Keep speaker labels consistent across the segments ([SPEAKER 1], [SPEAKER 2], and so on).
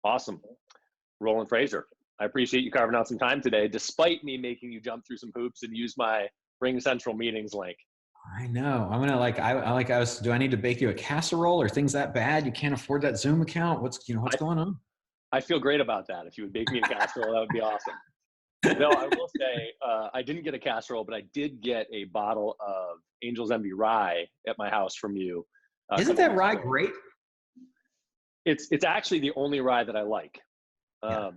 [SPEAKER 1] Awesome. Roland Frasier, I appreciate you carving out some time today, despite me making you jump through some hoops and use my Ring Central meetings link.
[SPEAKER 2] I know. I'm gonna do I need to bake you a casserole? Or things that bad? You can't afford that Zoom account? What's going on?
[SPEAKER 1] I feel great about that. If you would bake me a casserole, that would be awesome. No, I will say I didn't get a casserole, but I did get a bottle of Angel's Envy rye at my house from you.
[SPEAKER 2] Isn't that rye great?
[SPEAKER 1] It's actually the only rye that I like.
[SPEAKER 2] Yeah.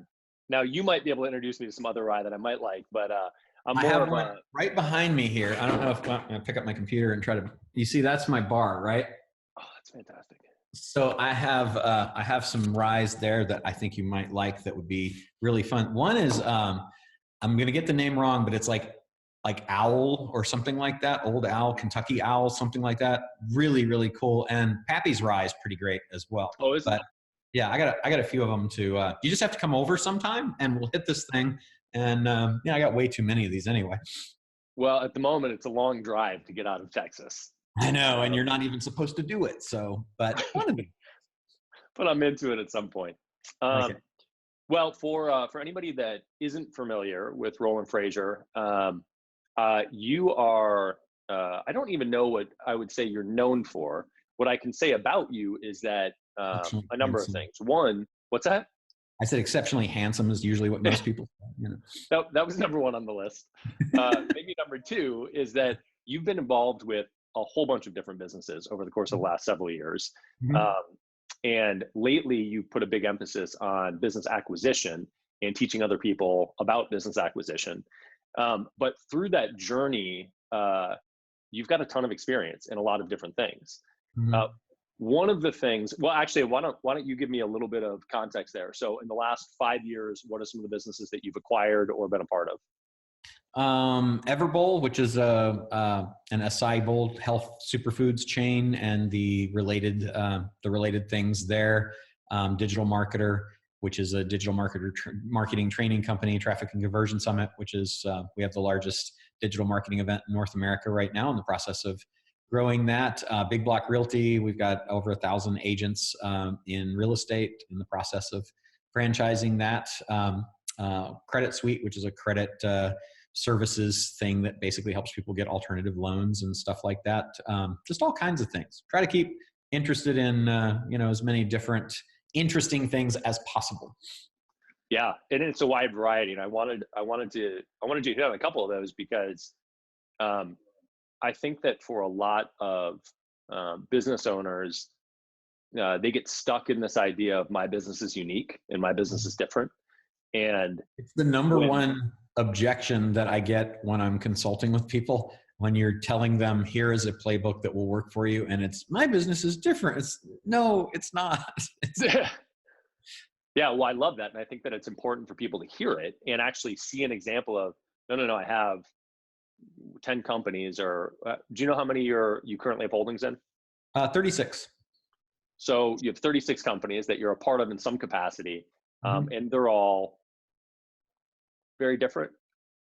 [SPEAKER 1] Now you might be able to introduce me to some other rye that I might like, but
[SPEAKER 2] I have one right behind me here. I don't know if I'm gonna pick up my computer and you see, that's my bar, right?
[SPEAKER 1] Oh, that's fantastic.
[SPEAKER 2] So I have some ryes there that I think you might like that would be really fun. One is, I'm going to get the name wrong, but it's like Owl or something like that. Old Owl, Kentucky Owl, something like that. Really, really cool. And Pappy's rye is pretty great as well.
[SPEAKER 1] Oh, is it?
[SPEAKER 2] Yeah, I got a few of them too. You just have to come over sometime and we'll hit this thing. And I got way too many of these anyway.
[SPEAKER 1] Well, at the moment, it's a long drive to get out of Texas.
[SPEAKER 2] I know, and you're not even supposed to do it. So, but
[SPEAKER 1] I'm into it at some point.
[SPEAKER 2] Okay.
[SPEAKER 1] Well, for anybody that isn't familiar with Roland Frasier, you are, I don't even know what I would say you're known for. What I can say about you is that a number of things. One, what's that?
[SPEAKER 2] I said exceptionally handsome is usually what most people say.
[SPEAKER 1] That was number one on the list. Maybe number two is that you've been involved with a whole bunch of different businesses over the course of the last several years. Mm-hmm. And lately you've put a big emphasis on business acquisition and teaching other people about business acquisition. But through that journey, you've got a ton of experience in a lot of different things. Mm-hmm. One of the things, well, actually, why don't you give me a little bit of context there? So in the last 5 years, what are some of the businesses that you've acquired or been a part of?
[SPEAKER 2] Everbowl, which is an acai bowl health superfoods chain, and the related things there. Digital Marketer, which is a digital marketing training company. Traffic and Conversion Summit, which is we have the largest digital marketing event in North America right now, in the process of growing that. Big Block Realty, we've got over 1,000 agents in real estate, in the process of franchising that. Credit Suite, which is a credit services thing that basically helps people get alternative loans and stuff like that. Just all kinds of things. Try to keep interested in as many different interesting things as possible.
[SPEAKER 1] Yeah, and it's a wide variety, and I wanted to hit on a couple of those because I think that for a lot of business owners, they get stuck in this idea of my business is unique and my business is different. And
[SPEAKER 2] it's the number one objection that I get when I'm consulting with people, when you're telling them, here is a playbook that will work for you. And it's, my business is different. No, it's not.
[SPEAKER 1] Yeah, well, I love that. And I think that it's important for people to hear it and actually see an example of, no, I have 10 companies, or do you know how many you currently have holdings in?
[SPEAKER 2] 36.
[SPEAKER 1] So you have 36 companies that you're a part of in some capacity.
[SPEAKER 2] Mm-hmm.
[SPEAKER 1] And they're all very different,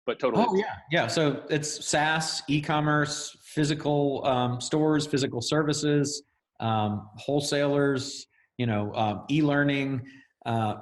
[SPEAKER 1] but totally.
[SPEAKER 2] Oh, yeah. Yeah. So it's SaaS, e-commerce, physical stores, physical services, wholesalers, e-learning, I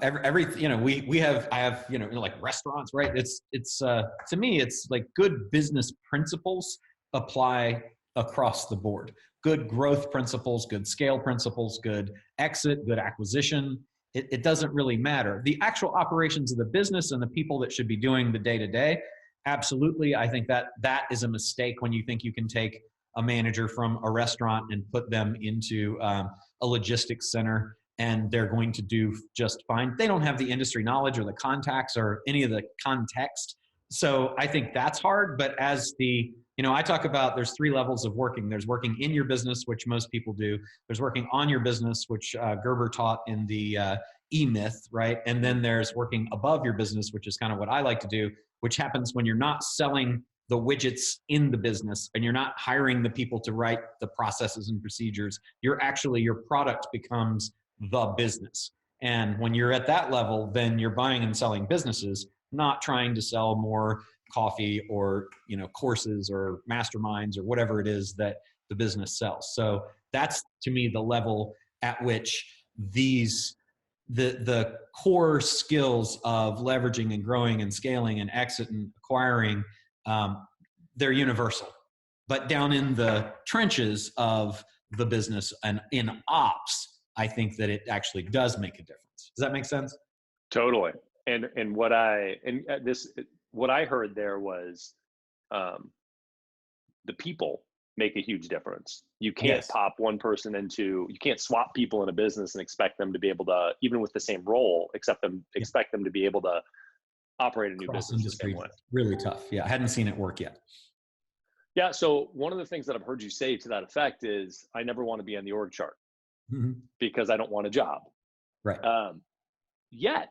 [SPEAKER 2] have, like restaurants, right? It's to me, it's like good business principles apply across the board. Good growth principles, good scale principles, good exit, good acquisition. It doesn't really matter. The actual operations of the business and the people that should be doing the day-to-day, absolutely. I think that is a mistake when you think you can take a manager from a restaurant and put them into a logistics center and they're going to do just fine. They don't have the industry knowledge or the contacts or any of the context. So I think that's hard. But as I talk about, there's 3 levels of working. There's working in your business, which most people do. There's working on your business, which Gerber taught in the E-Myth, right? And then there's working above your business, which is kind of what I like to do, which happens when you're not selling the widgets in the business and you're not hiring the people to write the processes and procedures. Your product becomes the business. And when you're at that level, then you're buying and selling businesses, not trying to sell more coffee or courses or masterminds or whatever it is that the business sells. So that's, to me, the level at which these the core skills of leveraging and growing and scaling and exit and acquiring, they're universal. But down in the trenches of the business and in ops, I think that it actually does make a difference. Does that make sense?
[SPEAKER 1] Totally. And what I heard there was, the people make a huge difference. You can't pop one person you can't swap people in a business and expect them to be able to, even with the same role, expect them to be able to operate a new business the same way.
[SPEAKER 2] Really tough. Yeah. I hadn't seen it work yet.
[SPEAKER 1] Yeah. So one of the things that I've heard you say to that effect is, I never want to be on the org chart because I don't want a job.
[SPEAKER 2] Right.
[SPEAKER 1] Yet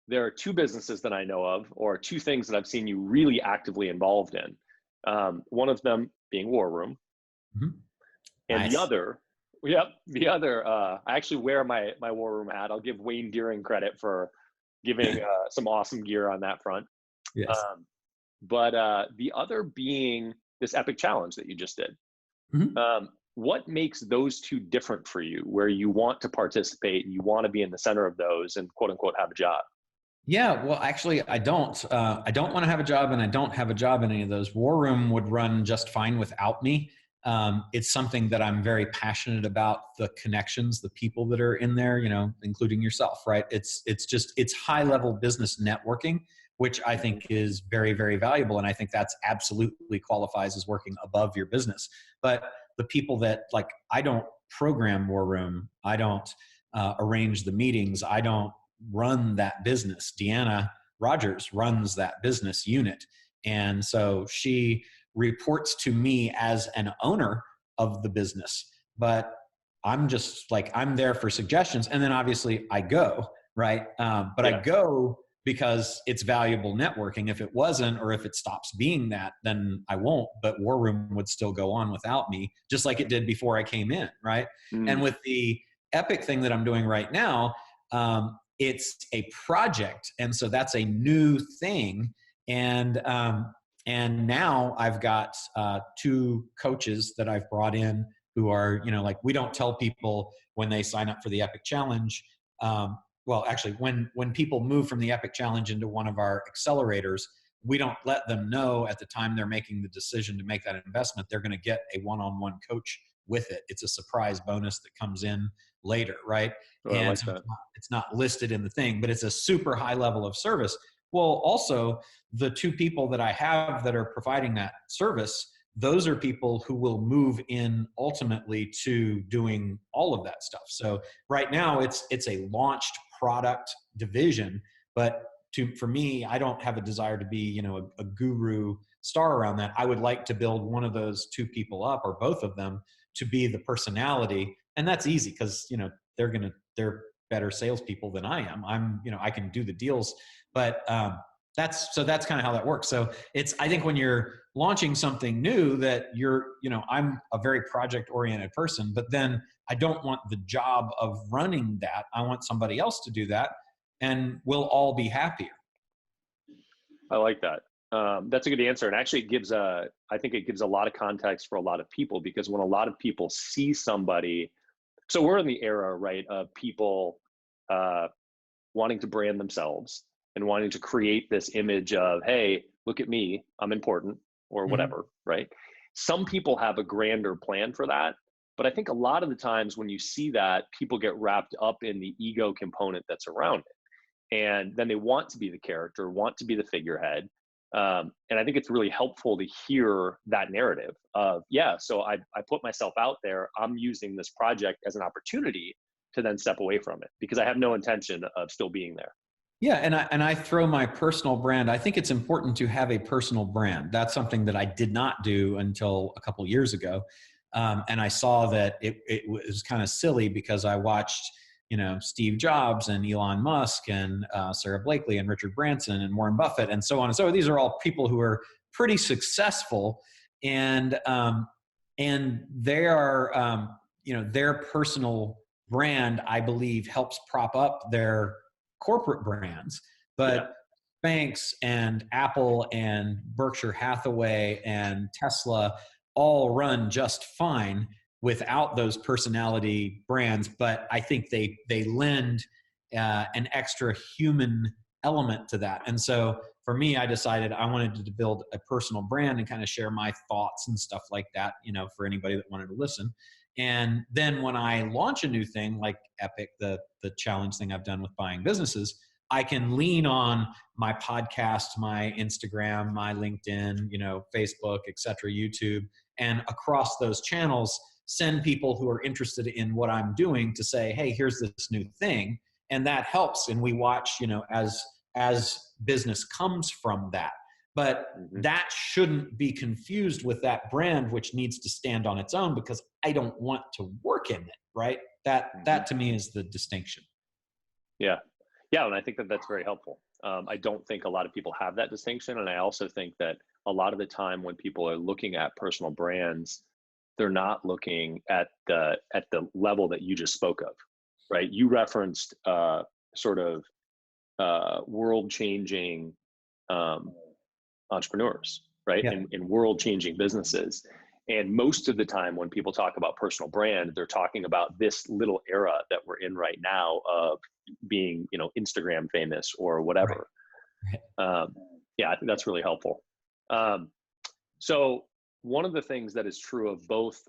[SPEAKER 1] there are two businesses that I know of, or two things that I've seen you really actively involved in. One of them being War Room, and nice. the other, I actually wear my War Room hat. I'll give Wayne Deering credit for giving some awesome gear on that front.
[SPEAKER 2] Yes.
[SPEAKER 1] But the other being this Epic Challenge that you just did. What makes those two different for you, where you want to participate, you want to be in the center of those and quote unquote have a job?
[SPEAKER 2] Yeah, well, actually, I don't. I don't want to have a job, and I don't have a job in any of those. War Room would run just fine without me. It's something that I'm very passionate about, the connections, the people that are in there, including yourself, right? It's high level business networking, which I think is very, very valuable. And I think that's absolutely qualifies as working above your business. But the people that, like, I don't program War Room. I don't arrange the meetings. I don't run that business. Deanna Rogers runs that business unit. And so she reports to me as an owner of the business, but I'm just like, I'm there for suggestions. And then obviously I go, right? But I go because it's valuable networking. If it wasn't, or if it stops being that, then I won't, but War Room would still go on without me, just like it did before I came in, right? And with the Epic thing that I'm doing right now, it's a project. And so that's a new thing. And now I've got two coaches that I've brought in who are, we don't tell people when they sign up for the Epic Challenge. Well, actually, when people move from the Epic Challenge into one of our accelerators, we don't let them know at the time they're making the decision to make that investment, they're going to get a one-on-one coach with it. It's a surprise bonus that comes in later, right?
[SPEAKER 1] Oh, and
[SPEAKER 2] so it's not listed in the thing, but it's a super high level of service. Well, also, the two people that I have that are providing that service, those are people who will move in ultimately to doing all of that stuff. So right now it's a launched product division, but for me, I don't have a desire to be, a guru star around that. I would like to build one of those two people up, or both of them, to be the personality. And that's easy because, they're better salespeople than I am. I can do the deals, but that's kind of how that works. So I think when you're launching something new that I'm a very project oriented person, but then I don't want the job of running that. I want somebody else to do that, and we'll all be happier.
[SPEAKER 1] I like that. That's a good answer. And actually I think it gives a lot of context for a lot of people, because when a lot of people see somebody, so we're in the era, right, of people wanting to brand themselves and wanting to create this image of, hey, look at me, I'm important, or whatever, right? Some people have a grander plan for that. But I think a lot of the times when you see that, people get wrapped up in the ego component that's around it. And then they want to be the character, want to be the figurehead. And I think it's really helpful to hear that narrative of, so I put myself out there. I'm using this project as an opportunity to then step away from it, because I have no intention of still being there.
[SPEAKER 2] Yeah, and I throw my personal brand. I think it's important to have a personal brand. That's something that I did not do until a couple of years ago. And I saw that it was kind of silly, because I watched, Steve Jobs and Elon Musk and Sarah Blakely and Richard Branson and Warren Buffett and so on and so on. These are all people who are pretty successful, and they are, their personal brand, I believe, helps prop up their corporate brands. But banks and Apple and Berkshire Hathaway and Tesla all run just fine without those personality brands. But I think they lend an extra human element to that. And so for me, I decided I wanted to build a personal brand and kind of share my thoughts and stuff like that, for anybody that wanted to listen. And then when I launch a new thing like Epic, the challenge thing I've done with buying businesses, I can lean on my podcast, my Instagram, my LinkedIn, Facebook, et cetera, YouTube, and across those channels, send people who are interested in what I'm doing to say, hey, here's this new thing. And that helps. And we watch, as business comes from that. But that shouldn't be confused with that brand, which needs to stand on its own, because I don't want to work in it, right? That to me is the distinction.
[SPEAKER 1] Yeah. Yeah. And I think that that's very helpful. I don't think a lot of people have that distinction. And I also think that a lot of the time when people are looking at personal brands, they're not looking at the level that you just spoke of, right? You referenced sort of world-changing entrepreneurs, right?
[SPEAKER 2] Yeah.
[SPEAKER 1] And world-changing businesses. And most of the time when people talk about personal brand, they're talking about this little era that we're in right now of being, Instagram famous or whatever. Right. Yeah, I think that's really helpful. So one of the things that is true of both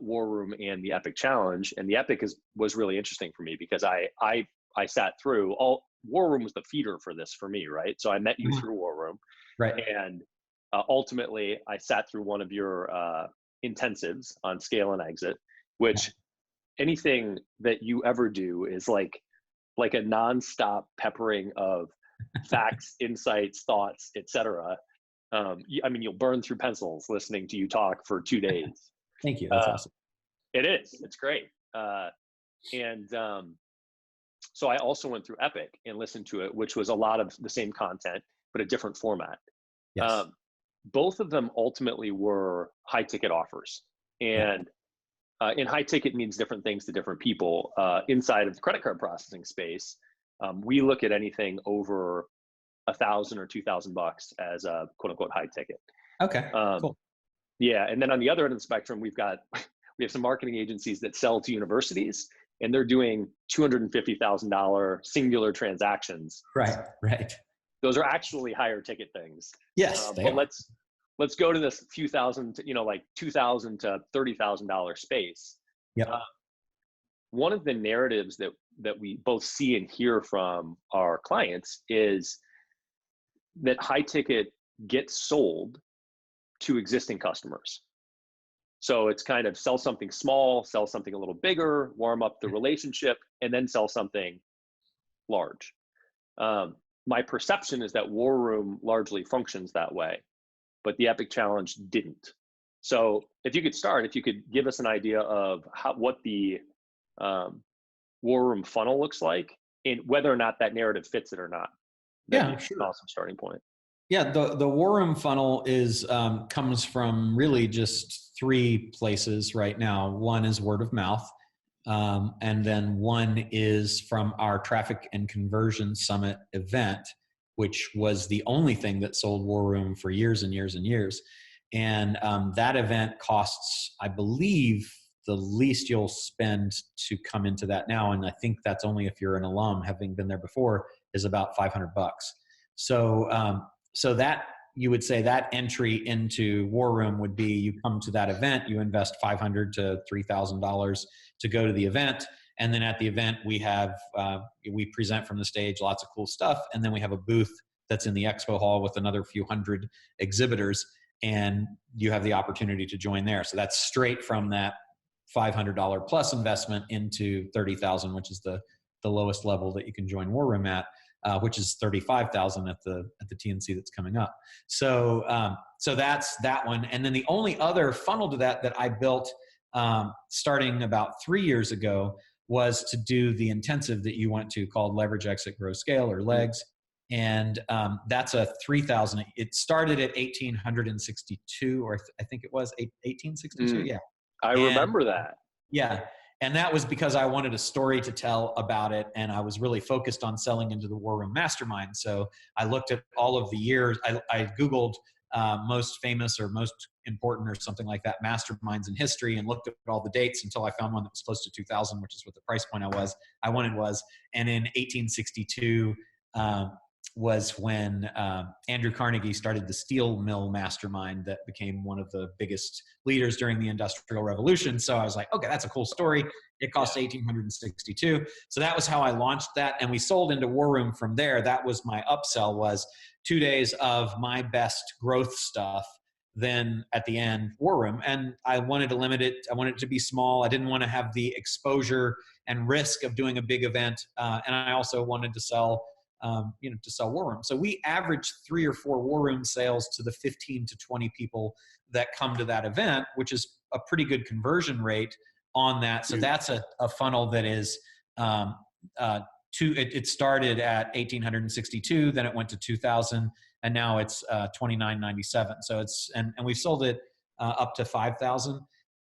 [SPEAKER 1] War Room and the Epic Challenge, and the Epic was really interesting for me because I sat through War Room was the feeder for this for me, right? So I met you through War Room,
[SPEAKER 2] right?
[SPEAKER 1] And ultimately, I sat through one of your intensives on Scale and Exit, which anything that you ever do is like a nonstop peppering of facts, insights, thoughts, etc. You'll burn through pencils listening to you talk for 2 days.
[SPEAKER 2] Thank you. That's awesome.
[SPEAKER 1] It is. It's great. So I also went through Epic and listened to it, which was a lot of the same content, but a different format.
[SPEAKER 2] Yes.
[SPEAKER 1] Both of them ultimately were high ticket offers. And in high ticket means different things to different people. Inside of the credit card processing space, we look at anything over $1,000 or $2,000 as a quote unquote high ticket.
[SPEAKER 2] Okay, cool.
[SPEAKER 1] Yeah. And then on the other end of the spectrum, we have some marketing agencies that sell to universities, and they're doing $250,000 singular transactions.
[SPEAKER 2] Right.
[SPEAKER 1] Those are actually higher ticket things.
[SPEAKER 2] Yes.
[SPEAKER 1] But let's go to this few thousand, like $2,000 to $30,000 space.
[SPEAKER 2] Yeah.
[SPEAKER 1] One of the narratives that we both see and hear from our clients is that high ticket gets sold to existing customers. So it's kind of sell something small, sell something a little bigger, warm up the relationship, and then sell something large. My perception is that War Room largely functions that way, but the Epic Challenge didn't. So if you could give us an idea of what the War Room funnel looks like and whether or not that narrative fits it or not.
[SPEAKER 2] Yeah, sure.
[SPEAKER 1] An awesome starting point.
[SPEAKER 2] Yeah, the War Room funnel comes from really just 3 places right now. One is word of mouth, and then one is from our Traffic and Conversion Summit event, which was the only thing that sold War Room for years and years and years. And that event costs, I believe, the least you'll spend to come into that now, and I think that's only if you're an alum, having been there before, is about $500. So that you would say that entry into War Room would be, you come to that event, you invest $500 to $3,000 to go to the event. And then at the event, we present from the stage, lots of cool stuff. And then we have a booth that's in the expo hall with another few hundred exhibitors, and you have the opportunity to join there. So that's straight from that $500 plus investment into $30,000, which is the lowest level that you can join War Room at. Which is $35,000 at the TNC that's coming up. So that's that one. And then the only other funnel to that I built starting about 3 years ago was to do the intensive that you went to, called Leverage, Exit, Grow, Scale, or LEGS. And that's a 3,000. It started at 1,862, or I think it was 1862. Yeah.
[SPEAKER 1] I remember that.
[SPEAKER 2] Yeah. And that was because I wanted a story to tell about it, and I was really focused on selling into the War Room Mastermind. So I looked at all of the years. I Googled most famous or most important or something like that masterminds in history, and looked at all the dates until I found one that was close to 2000, which is what the price point I wanted was. And in 1862 was when Andrew Carnegie started the steel mill mastermind that became one of the biggest leaders during the Industrial Revolution. So I was like, okay, that's a cool story. It cost 1862. So that was how I launched that. And we sold into War Room from there. That was my upsell, was 2 days of my best growth stuff. Then at the end, War Room. And I wanted to limit it. I wanted it to be small. I didn't want to have the exposure and risk of doing a big event. And I also wanted to sell to sell War Room. So we average 3 or 4 War Room sales to the 15 to 20 people that come to that event, which is a pretty good conversion rate on that. So that's a funnel that is, it started at 1,862, then it went to 2,000, and now it's 2,997. So it's, and we've sold it up to 5,000,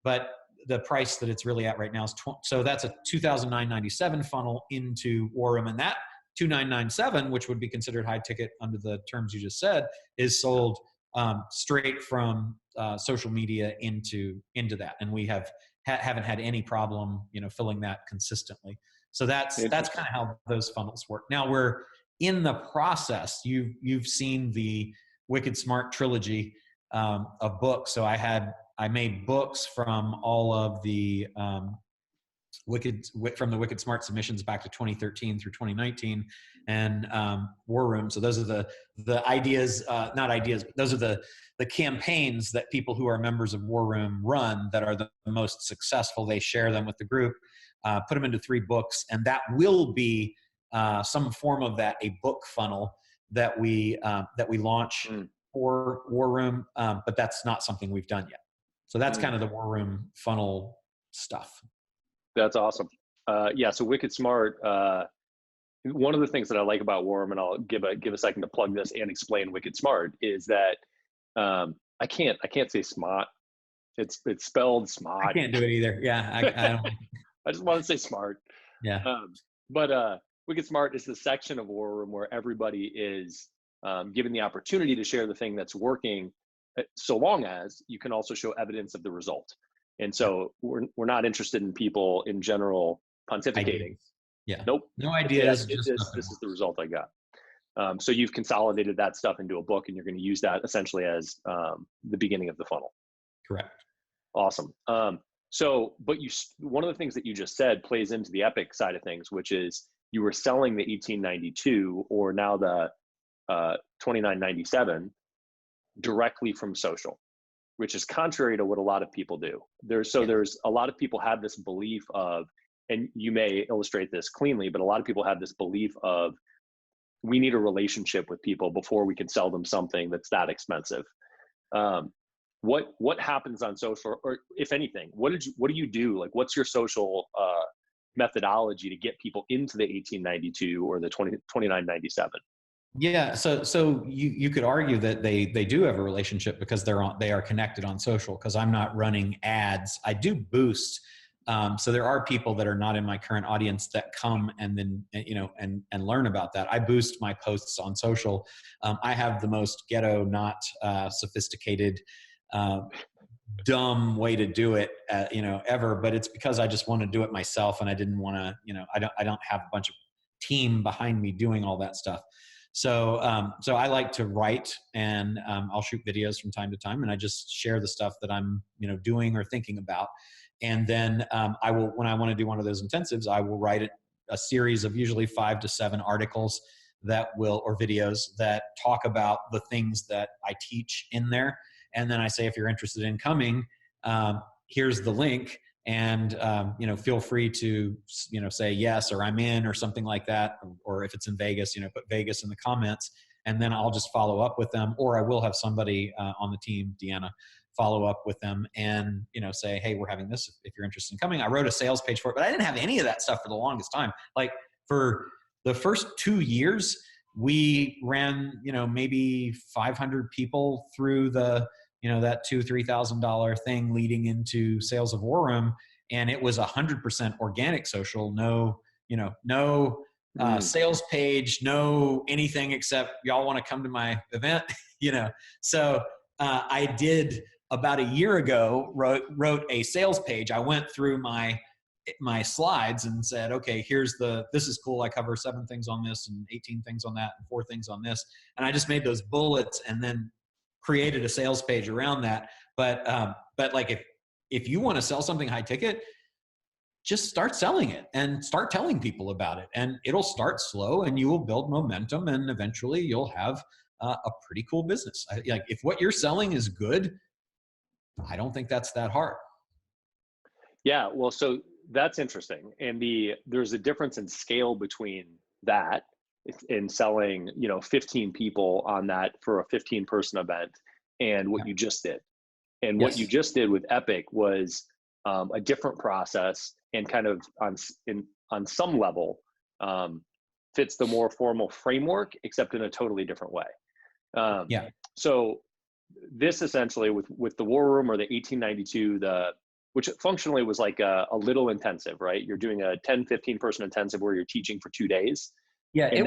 [SPEAKER 2] but the price that it's really at right now is, so that's a 2,997 funnel into War Room, and that 2,997, which would be considered high ticket under the terms you just said, is sold straight from social media into that, and we haven't had any problem, filling that consistently. So that's kind of how those funnels work. Now we're in the process. You've seen the Wicked Smart trilogy of books. So I made books from all of the from the Wicked Smart submissions back to 2013 through 2019, and War Room. So those are the ideas, not ideas, but those are the campaigns that people who are members of War Room run that are the most successful. They share them with the group, put them into 3 books, and that will be some form of that, a book funnel that we launch for War Room, but that's not something we've done yet. So that's kind of the War Room funnel stuff.
[SPEAKER 1] That's awesome. So Wicked Smart. One of the things that I like about War Room, and I'll give a second to plug this and explain Wicked Smart, is that I can't say smart. It's spelled smart.
[SPEAKER 2] I can't do it either. Yeah, I don't.
[SPEAKER 1] I just want to say smart.
[SPEAKER 2] Yeah.
[SPEAKER 1] But Wicked Smart is the section of War Room where everybody is given the opportunity to share the thing that's working, so long as you can also show evidence of the result. And so we're not interested in people in general pontificating.
[SPEAKER 2] Ideas. Yeah.
[SPEAKER 1] Nope.
[SPEAKER 2] No ideas.
[SPEAKER 1] This is the result I got. So you've consolidated that stuff into a book, and you're going to use that essentially as the beginning of the funnel.
[SPEAKER 2] Correct.
[SPEAKER 1] Awesome. But one of the things that you just said plays into the epic side of things, which is you were selling the 1892 or now the 2997 directly from social, which is contrary to what a lot of people do. There's a lot of people have this belief of, and you may illustrate this cleanly, but a lot of people have this belief of, we need a relationship with people before we can sell them something that's that expensive. What happens on social, or if anything, what do you do? Like, what's your social methodology to get people into the 1892 or the 2997?
[SPEAKER 2] Yeah, so you could argue that they do have a relationship because they are connected on social, because I'm not running ads. I do boost. So there are people that are not in my current audience that come and then, and learn about that. I boost my posts on social. I have the most ghetto, not sophisticated, dumb way to do it, ever, but it's because I just want to do it myself. And I didn't want to, I don't have a bunch of team behind me doing all that stuff. So I like to write, and I'll shoot videos from time to time, and I just share the stuff that I'm, doing or thinking about. And then I will, when I want to do one of those intensives, I will write a series of usually 5 to 7 articles or videos that talk about the things that I teach in there. And then I say, if you're interested in coming, here's the link. And, feel free to, say yes, or I'm in, or something like that. Or if it's in Vegas, put Vegas in the comments, and then I'll just follow up with them. Or I will have somebody on the team, Deanna, follow up with them and, say, hey, we're having this if you're interested in coming. I wrote a sales page for it, but I didn't have any of that stuff for the longest time. Like, for the first 2 years, we ran, maybe 500 people through the, that $2,000-$3,000 thing leading into sales of War Room. And it was 100% organic social, no sales page, no anything except y'all want to come to my event, you know? So I did about a year ago, wrote a sales page. I went through my slides and said, okay, this is cool. I cover 7 things on this and 18 things on that and 4 things on this. And I just made those bullets and then created a sales page around that. But like if you want to sell something high ticket, just start selling it and start telling people about it, and it'll start slow and you will build momentum, and eventually you'll have a pretty cool business. Like if what you're selling is good, I don't think that's that hard.
[SPEAKER 1] Yeah, well, so that's interesting. And there's a difference in scale between that in selling, 15 people on that for a 15-person event and what you just did. And what you just did with Epic was a different process, and kind of on some level fits the more formal framework, except in a totally different way. So this essentially with the War Room or the 1892, which functionally was like a little intensive, right? You're doing a 10-15 person intensive where you're teaching for 2 days.
[SPEAKER 2] Yeah, it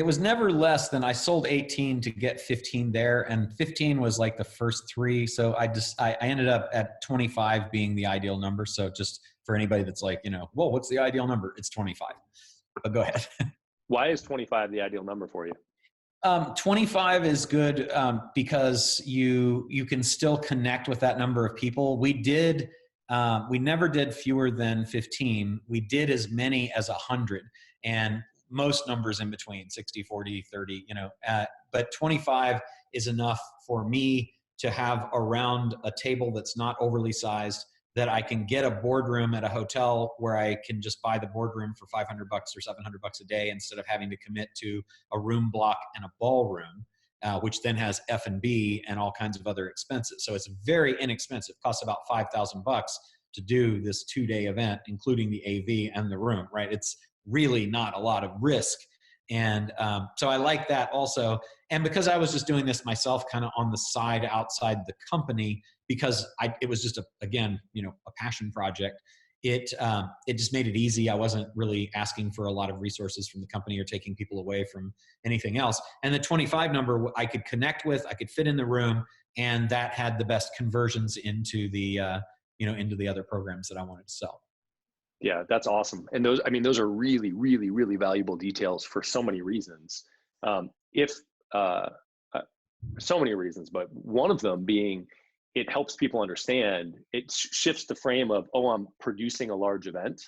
[SPEAKER 2] was never less than, I sold 18 to get 15 there, and 15 was like the first 3. So I ended up at 25 being the ideal number. So just for anybody that's like, whoa, what's the ideal number? It's 25. But go ahead.
[SPEAKER 1] Why is 25 the ideal number for you?
[SPEAKER 2] 25 is good because you can still connect with that number of people. We never did fewer than 15. We did as many as 100, and most numbers in between, 60, 40, 30, but 25 is enough for me to have around a table that's not overly sized, that I can get a boardroom at a hotel where I can just buy the boardroom for $500 or $700 a day, instead of having to commit to a room block and a ballroom, which then has F&B and all kinds of other expenses. So it's very inexpensive. It costs about $5,000 to do this 2-day event, including the AV and the room, right? It's really not a lot of risk. And so I like that also. And because I was just doing this myself kind of on the side outside the company, because it was just a passion project, it just made it easy. I wasn't really asking for a lot of resources from the company or taking people away from anything else. And the 25 number I could connect with, I could fit in the room, and that had the best conversions into the other programs that I wanted to sell.
[SPEAKER 1] Yeah, that's awesome. And those are really, really, really valuable details for so many reasons. So many reasons, but one of them being, it helps people understand, it shifts the frame of, oh, I'm producing a large event,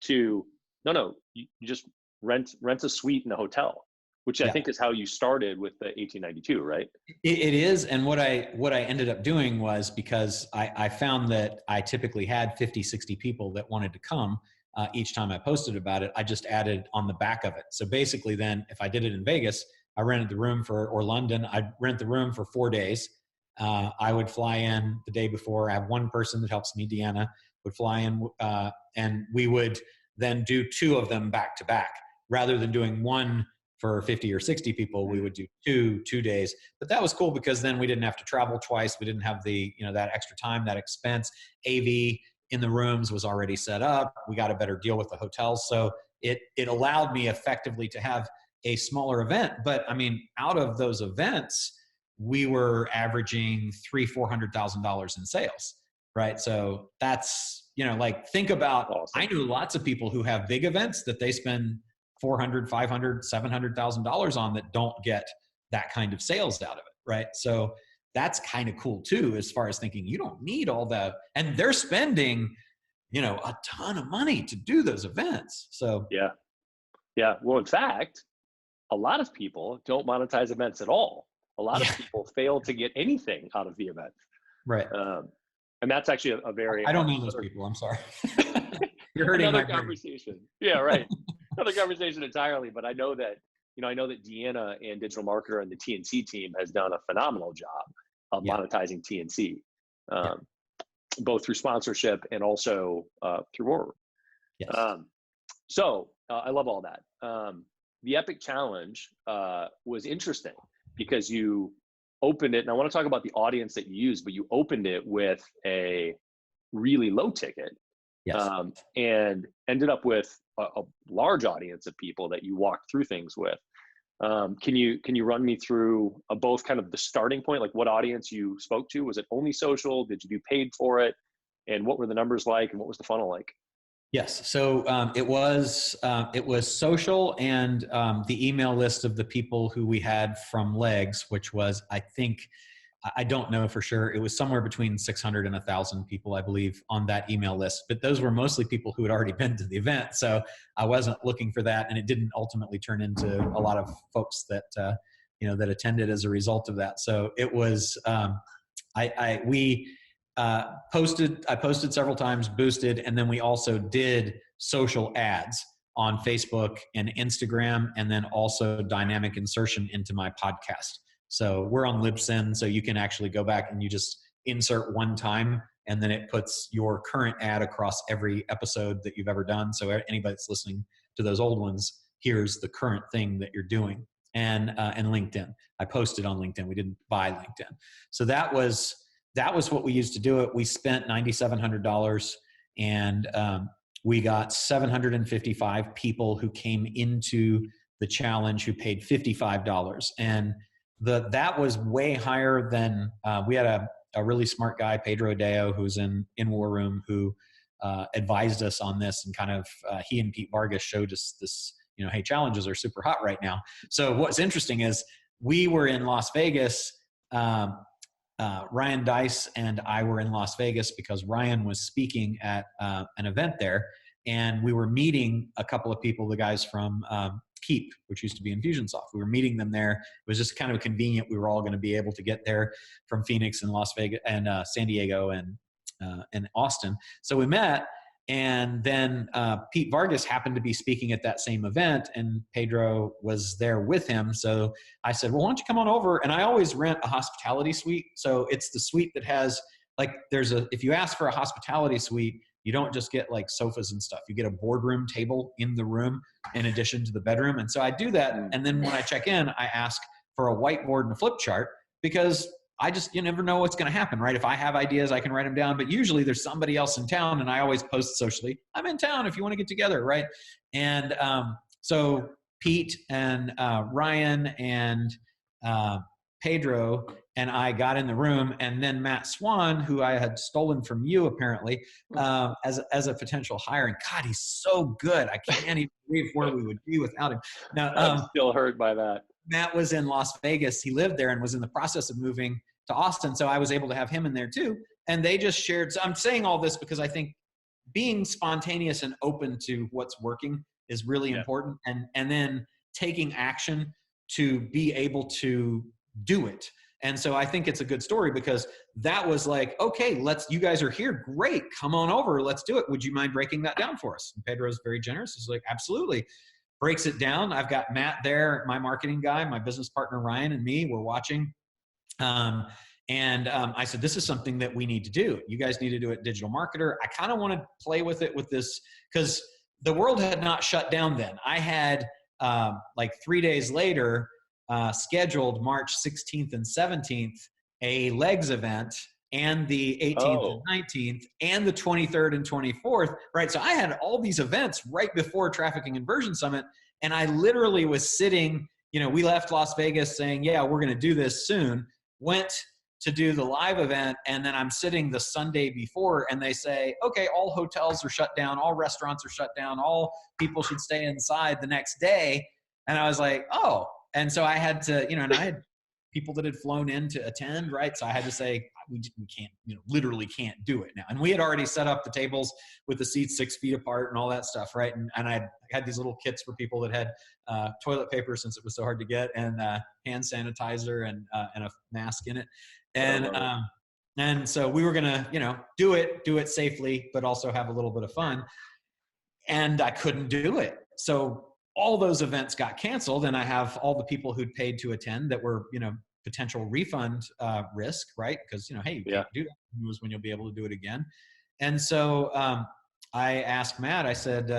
[SPEAKER 1] to, no, you just rent a suite in a hotel, which I think is how you started with the 1892, right?
[SPEAKER 2] It is. And what I ended up doing was, because I found that I typically had 50, 60 people that wanted to come each time I posted about it, I just added on the back of it. So basically then, if I did it in Vegas, I rented the room or London, I'd rent the room for 4 days. I would fly in the day before. I have one person that helps me, Deanna, would fly in, and we would then do 2 of them back to back. Rather than doing one for 50 or 60 people, we would do 2 days. But that was cool because then we didn't have to travel twice. We didn't have that extra time, that expense. AV in the rooms was already set up. We got a better deal with the hotels. So it allowed me effectively to have a smaller event. But out of those events, we were averaging $300,000-$400,000 in sales, right? So that's, think about, awesome. I knew lots of people who have big events that they spend $400,000, $500,000, $700,000 on, that don't get that kind of sales out of it, right? So that's kind of cool too, as far as thinking you don't need all that, and they're spending, a ton of money to do those events. So
[SPEAKER 1] yeah. Well, in fact, a lot of people don't monetize events at all. A lot of people fail to get anything out of the event.
[SPEAKER 2] Right.
[SPEAKER 1] And that's actually a very...
[SPEAKER 2] I don't know those people. I'm sorry. You're hurting
[SPEAKER 1] another
[SPEAKER 2] my
[SPEAKER 1] conversation. Brain. Yeah, right. Another conversation entirely. But I know that Deanna and Digital Marketer and the TNC team has done a phenomenal job of monetizing TNC, both through sponsorship and also through War Room.
[SPEAKER 2] Yes.
[SPEAKER 1] So I love all that. The Epic Challenge was interesting because you opened it, and I want to talk about the audience that you used, but you opened it with a really low ticket, and ended up with a large audience of people that you walk through things with. Can you run me through both kind of the starting point, like what audience you spoke to? Was it only social? Did you do paid for it? And what were the numbers like? And what was the funnel like?
[SPEAKER 2] Yes. So it was social, and the email list of the people who we had from Legs, which was, I don't know for sure. It was somewhere between 600 and 1,000 people, I believe, on that email list. But those were mostly people who had already been to the event. So I wasn't looking for that. And it didn't ultimately turn into a lot of folks that, that attended as a result of that. So it was, I posted several times, boosted, and then we also did social ads on Facebook and Instagram, and then also dynamic insertion into my podcast. So we're on Libsyn, so you can actually go back and you just insert one time, and then it puts your current ad across every episode that you've ever done. So anybody that's listening to those old ones hears the current thing that you're doing. And LinkedIn. I posted on LinkedIn. We didn't buy LinkedIn. So that was what we used to do it. We spent $9,700, and we got 755 people who came into the challenge who paid $55. And that was way higher than we had a really smart guy, Pedro Deo, who's in War Room, who advised us on this, and kind of he and Pete Vargas showed us this, hey, challenges are super hot right now. So what's interesting is we were in Las Vegas. Ryan Dice and I were in Las Vegas because Ryan was speaking at an event there, and we were meeting a couple of people, the guys from Keep, which used to be Infusionsoft. We were meeting them there. It was just kind of convenient. We were all going to be able to get there from Phoenix and Las Vegas and San Diego and Austin. So we met, and then Pete Vargas happened to be speaking at that same event, and Pedro was there with him. So I said, well, why don't you come on over? And I always rent a hospitality suite. So it's the suite that has, like, if you ask for a hospitality suite, you don't just get like sofas and stuff. You get a boardroom table in the room in addition to the bedroom. And so I do that. And then when I check in, I ask for a whiteboard and a flip chart, because you never know what's going to happen, right? If I have ideas, I can write them down, but usually there's somebody else in town, and I always post socially, I'm in town if you want to get together, right? And so Pete and Ryan and Pedro and I got in the room, and then Matt Swan, who I had stolen from you apparently, as a potential hire. And God, he's so good. I can't even believe where we would be without him. Now,
[SPEAKER 1] I'm still hurt by that.
[SPEAKER 2] Matt was in Las Vegas. He lived there and was in the process of moving to Austin. So I was able to have him in there too. And they just shared. So I'm saying all this because I think being spontaneous and open to what's working is really important. And then taking action to be able to do it. And so I think it's a good story, because that was like, okay, you guys are here. Great. Come on over. Let's do it. Would you mind breaking that down for us? And Pedro's very generous. He's like, absolutely. Breaks it down. I've got Matt there, my marketing guy, my business partner, Ryan, and me, we're watching. I said, this is something that we need to do. You guys need to do it, digital marketer. I kind of want to play with it with this, because the world had not shut down then. I had like 3 days later, scheduled March 16th and 17th, a Legs event, and the 18th and 19th, and the 23rd and 24th, right? So I had all these events right before Trafficking Inversion Summit, and I literally was sitting, we left Las Vegas saying, yeah, we're going to do this soon, went to do the live event, and then I'm sitting the Sunday before, and they say, okay, all hotels are shut down, all restaurants are shut down, all people should stay inside the next day. And I was like, oh. And so I had to, and I had people that had flown in to attend, right? So I had to say, we can't, literally can't do it now. And we had already set up the tables with the seats 6 feet apart and all that stuff, right? And I had these little kits for people that had toilet paper, since it was so hard to get, and hand sanitizer and a mask in it. And so we were gonna, do it safely, but also have a little bit of fun. And I couldn't do it. So all those events got canceled, and I have all the people who'd paid to attend that were, potential refund risk, right? Because, hey, you can't do that. Who knows when you'll be able to do it again? And so I asked Matt, I said,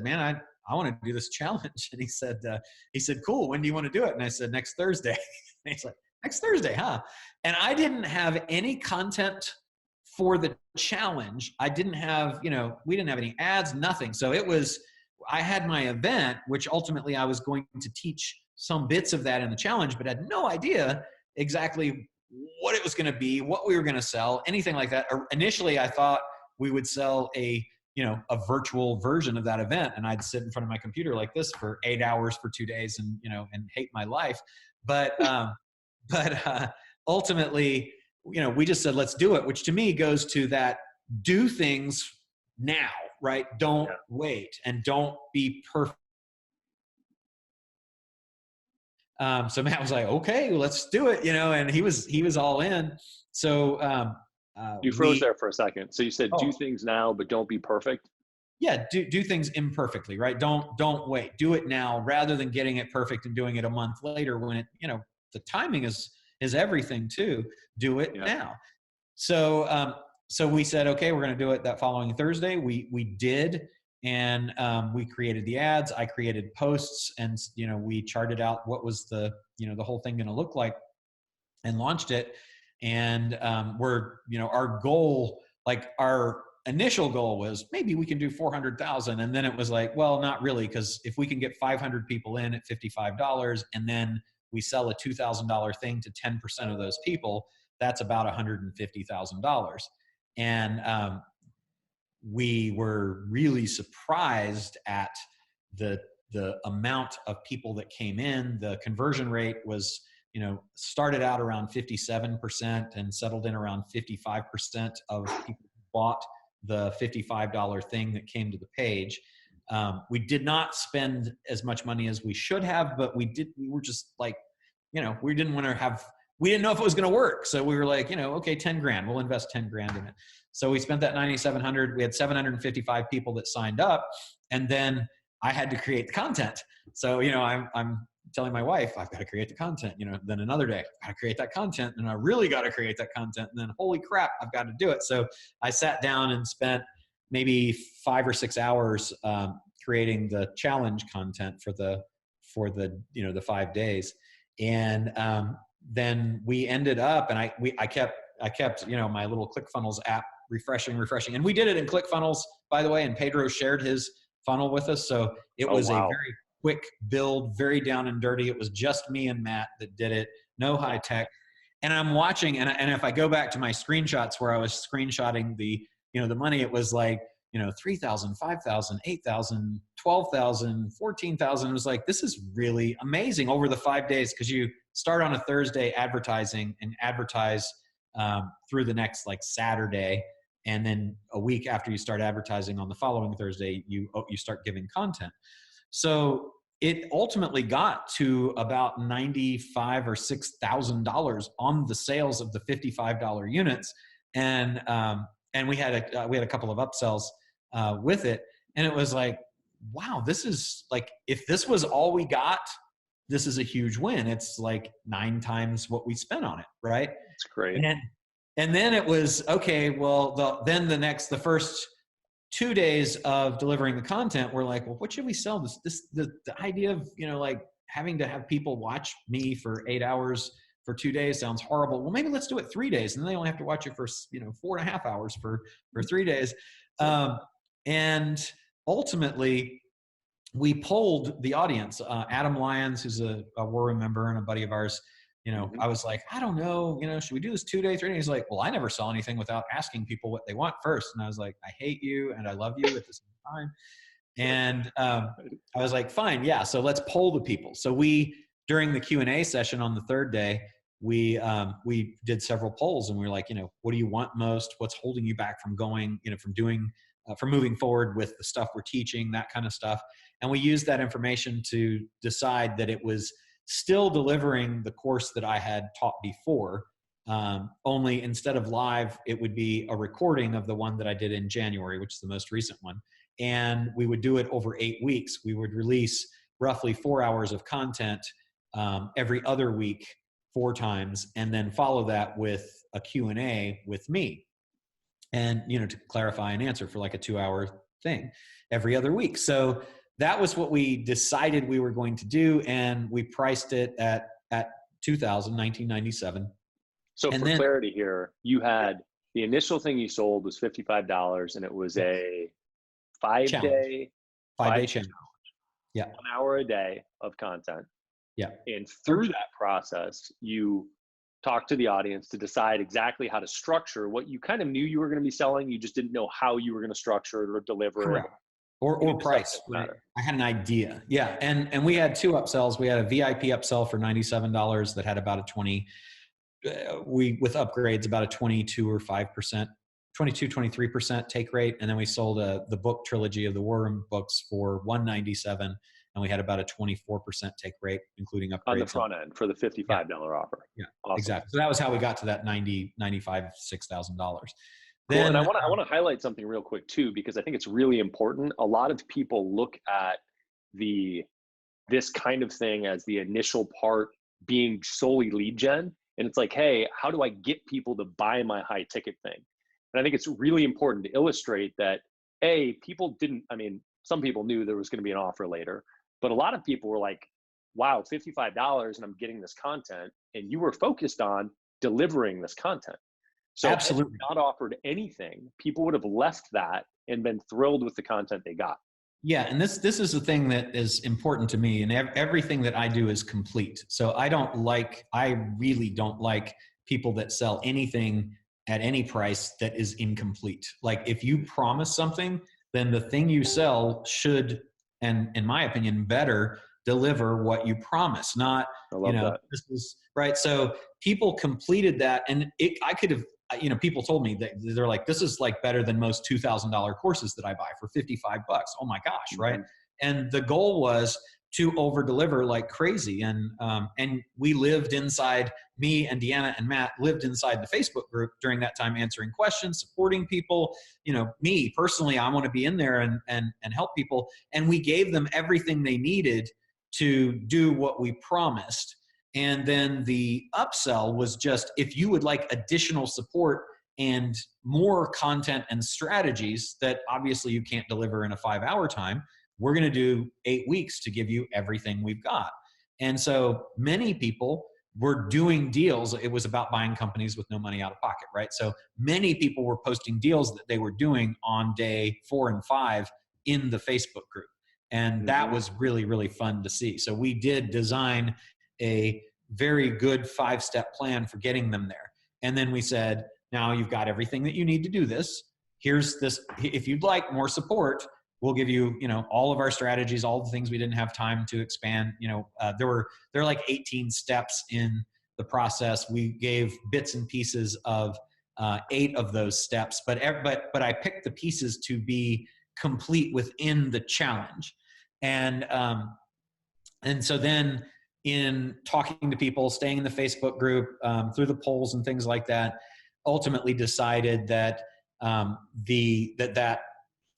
[SPEAKER 2] man, I want to do this challenge. And he said, cool. When do you want to do it? And I said, next Thursday. And he's like, next Thursday, huh? And I didn't have any content for the challenge. I didn't have, we didn't have any ads, nothing. So it was I had my event, which ultimately I was going to teach some bits of that in the challenge, but had no idea exactly what it was going to be, what we were going to sell, anything like that. Initially, I thought we would sell a virtual version of that event, and I'd sit in front of my computer like this for 8 hours for 2 days and hate my life. But ultimately, we just said, let's do it, which to me goes to that, do things now, right? Don't wait, and don't be perfect. So Matt was like, okay, well, let's do it, and he was all in. So
[SPEAKER 1] you froze there for a second. So you said, do
[SPEAKER 2] Oh.
[SPEAKER 1] things now, but don't be perfect.
[SPEAKER 2] Yeah, do things imperfectly, right? Don't wait. Do it now rather than getting it perfect and doing it a month later when the timing is everything too. Do it now. So so we said, okay, we're going to do it that following Thursday. We did, and we created the ads. I created posts, and we charted out what was the the whole thing going to look like, and launched it. And we're our goal, like our initial goal was maybe we can do 400,000. And then it was like, well, not really. Because if we can get 500 people in at $55 and then we sell a $2,000 thing to 10% of those people, that's about $150,000. And we were really surprised at the amount of people that came in. The conversion rate was, started out around 57% and settled in around 55% of people who bought the $55 thing that came to the page. We did not spend as much money as we should have, but we were just like, we didn't know if it was going to work. So we were like, okay, 10 grand, we'll invest 10 grand in it. So we spent that 9,700. We had 755 people that signed up, and then I had to create the content. So, I'm telling my wife, I've got to create the content, then another day, I've got to create that content, and I really got to create that content. And then, holy crap, I've got to do it. So I sat down and spent maybe 5 or 6 hours creating the challenge content for the 5 days. And then we ended up, and I kept my little ClickFunnels app refreshing. And we did it in ClickFunnels, by the way, and Pedro shared his funnel with us. So it was a very quick build, very down and dirty. It was just me and Matt that did it, no high tech. And I'm watching, and if I go back to my screenshots where I was screenshotting the money, it was like, 3,000, 5,000, 8,000, 12,000, 14,000. It was like, this is really amazing over the 5 days. Cause you start on a Thursday advertising and advertise through the next like Saturday. And then a week after you start advertising on the following Thursday, you start giving content. So it ultimately got to about $95,000 or $6,000 on the sales of the $55 units. And we had a couple of upsells with it. And it was like, wow, this is like, if this was all we got, this is a huge win. It's like 9 times what we spent on it. Right.
[SPEAKER 1] That's great.
[SPEAKER 2] And then it was, okay, well, the first 2 days of delivering the content, we're like, well, what should we sell? The idea of, like having to have people watch me for 8 hours for 2 days sounds horrible. Well, maybe let's do it 3 days. And then they only have to watch it for, 4.5 hours for 3 days. And ultimately we polled the audience. Adam Lyons, who's a War Room member and a buddy of ours, I was like, I don't know, should we do this 2 days, 3 days? He's like, well, I never sell anything without asking people what they want first. And I was like, I hate you and I love you at the same time. And I was like, fine, yeah. So let's poll the people. So during the Q&A session on the third day, we did several polls, and we were like, what do you want most? What's holding you back from going, from moving forward with the stuff we're teaching, that kind of stuff. And we used that information to decide that it was still delivering the course that I had taught before. Only instead of live, it would be a recording of the one that I did in January, which is the most recent one. And we would do it over 8 weeks. We would release roughly 4 hours of content every other week, 4 times, and then follow that with a Q&A with me. And, to clarify and answer for like a 2-hour thing every other week. So that was what we decided we were going to do. And we priced it at $2,097.
[SPEAKER 1] So for clarity here, you had the initial thing you sold was $55, and it was a 5-day
[SPEAKER 2] 5-day challenge. Yeah.
[SPEAKER 1] 1 hour a day of content.
[SPEAKER 2] Yeah.
[SPEAKER 1] And through that process, you talk to the audience to decide exactly how to structure what you kind of knew you were going to be selling. You just didn't know how you were going to structure it or deliver
[SPEAKER 2] Correct.
[SPEAKER 1] it.
[SPEAKER 2] Or price. Right? I had an idea. Yeah. And we had 2 upsells. We had a VIP upsell for $97 that had about a 20, with upgrades, about a 22 or 5%, 22, 23% take rate. And then we sold the book trilogy of the War Room books for $197. And we had about a 24% take rate, including upgrades.
[SPEAKER 1] On the front end for the $55 offer.
[SPEAKER 2] Yeah,
[SPEAKER 1] awesome.
[SPEAKER 2] Exactly. So that was how we got to that $95,000, $6,000.
[SPEAKER 1] Cool. And I want to highlight something real quick too, because I think it's really important. A lot of people look at this kind of thing as the initial part being solely lead gen. And it's like, hey, how do I get people to buy my high ticket thing? And I think it's really important to illustrate that, some people knew there was going to be an offer later, but a lot of people were like, wow, $55 and I'm getting this content. And you were focused on delivering this content. So
[SPEAKER 2] absolutely,
[SPEAKER 1] if not offered anything, people would have left that and been thrilled with the content they got.
[SPEAKER 2] Yeah, and this is the thing that is important to me, and everything that I do is complete. So I really don't like people that sell anything at any price that is incomplete. Like if you promise something, then the thing you sell should, and in my opinion, better deliver what you promise. Not,
[SPEAKER 1] that.
[SPEAKER 2] This is right. So people completed that, and I could have. People told me that they're like, this is like better than most $2,000 courses that I buy for $55. Oh my gosh. Right. And the goal was to over deliver like crazy. And we lived inside, me and Deanna and Matt lived inside the Facebook group during that time, answering questions, supporting people. Me personally, I want to be in there and help people. And we gave them everything they needed to do what we promised. And then the upsell was just, if you would like additional support and more content and strategies that obviously you can't deliver in a 5-hour time, we're going to do 8 weeks to give you everything we've got. And so many people were doing deals. It was about buying companies with no money out of pocket, right? So many people were posting deals that they were doing on day 4 and 5 in the Facebook group. And that was really, really fun to see. So we did design a very good 5-step plan for getting them there. And then we said, now you've got everything that you need to do this. Here's this. If you'd like more support, we'll give you, all of our strategies, all the things we didn't have time to expand. There were like 18 steps in the process. We gave bits and pieces of 8 of those steps, but I picked the pieces to be complete within the challenge. And so then, in talking to people, staying in the Facebook group, through the polls and things like that, ultimately decided that that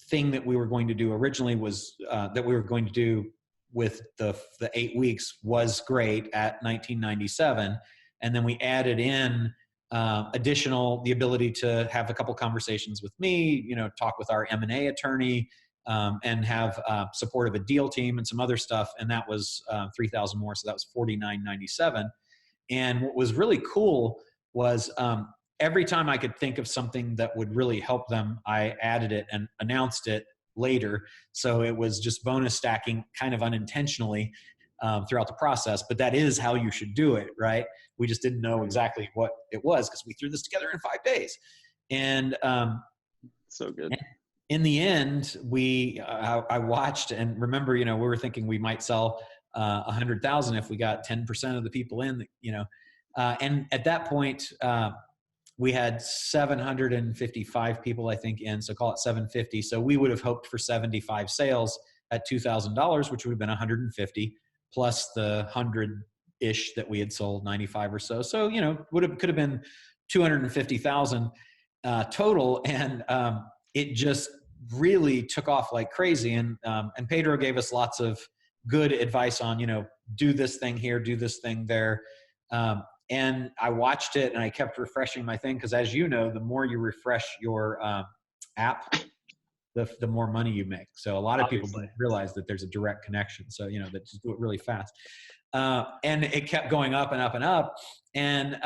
[SPEAKER 2] thing that we were going to do originally was that we were going to do with the 8 weeks was great at $1997, and then we added in the ability to have a couple conversations with me, talk with our M&A attorney. And have support of a deal team and some other stuff. And that was $3,000 more. So that was $49.97. And what was really cool was every time I could think of something that would really help them, I added it and announced it later. So it was just bonus stacking kind of unintentionally throughout the process. But that is how you should do it, right? We just didn't know exactly what it was because we threw this together in 5 days. And
[SPEAKER 1] so good.
[SPEAKER 2] In the end, I watched and remember, we were thinking we might sell 100,000 if we got 10% of the people in, and at that point, we had 755 people, I think, in, so call it 750. So we would have hoped for 75 sales at $2,000, which would have been 150 plus the 100-ish that we had sold, 95 or so. So, could have been 250,000 total. And it just really took off like crazy. And Pedro gave us lots of good advice on, do this thing here, do this thing there. And I watched it and I kept refreshing my thing. Cause as you know, the more you refresh your app, the more money you make. So a lot of people don't realize that there's a direct connection. So, that just do it really fast. And it kept going up and up and up. And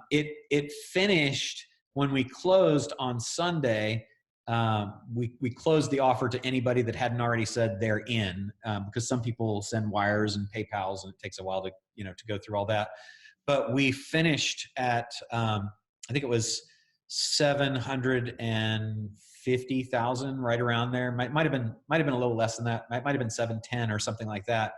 [SPEAKER 2] it finished when we closed on Sunday. we closed the offer to anybody that hadn't already said they're in, because some people send wires and PayPals and it takes a while to, to go through all that. But we finished at, I think it was 750,000, right around there. Might have been a little less than that. Might have been 710 or something like that.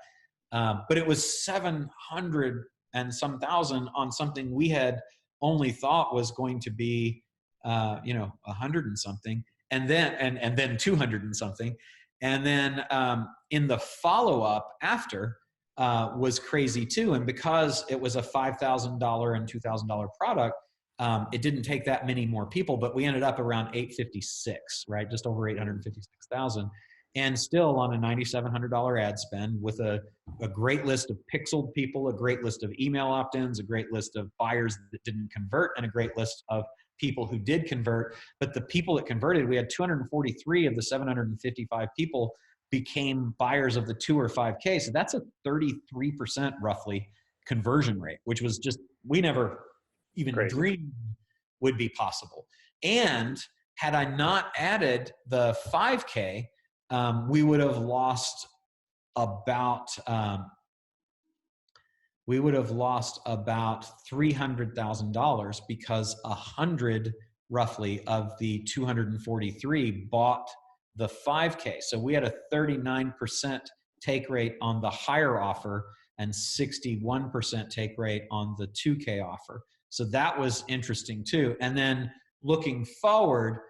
[SPEAKER 2] But it was 700 and some thousand on something we had only thought was going to be, 100 and something, and then 200 and something, and then in the follow up after was crazy too. And because it was a $5,000 and $2,000 product, it didn't take that many more people, but we ended up around 856, right? Just over 856,000. And still on a $9,700 ad spend with a great list of pixeled people, a great list of email opt-ins, a great list of buyers that didn't convert, and a great list of people who did convert. But the people that converted, we had 243 of the 755 people became buyers of the 2 or 5K. So that's a 33% roughly conversion rate, which was just, we never even dreamed would be possible. And had I not added the 5K, we would have lost about $300,000 because 100 roughly of the 243 bought the 5K. So we had a 39% take rate on the higher offer and 61% take rate on the 2K offer. So that was interesting too. And then looking forward,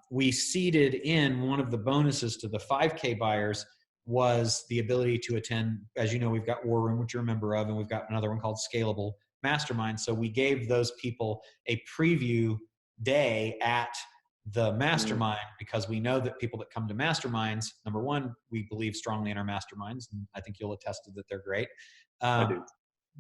[SPEAKER 2] we seeded in one of the bonuses to the 5K buyers was the ability to attend. As you know, we've got War Room, which you're a member of, and we've got another one called Scalable Mastermind. So we gave those people a preview day at the mastermind because we know that people that come to masterminds, number one, we believe strongly in our masterminds, and I think you'll attest to that they're great.
[SPEAKER 1] I do.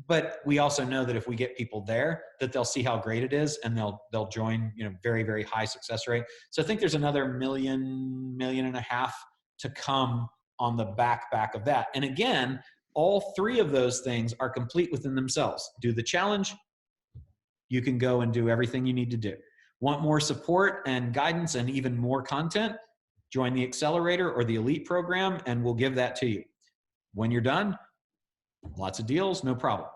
[SPEAKER 2] But we also know that if we get people there, that they'll see how great it is and they'll join, very, very high success rate. So I think there's another million and a half to come on the back of that. And again, all three of those things are complete within themselves. Do the challenge, you can go and do everything you need to do. Want more support and guidance and even more content? Join the accelerator or the elite program and we'll give that to you. When you're done, lots of deals, no problem.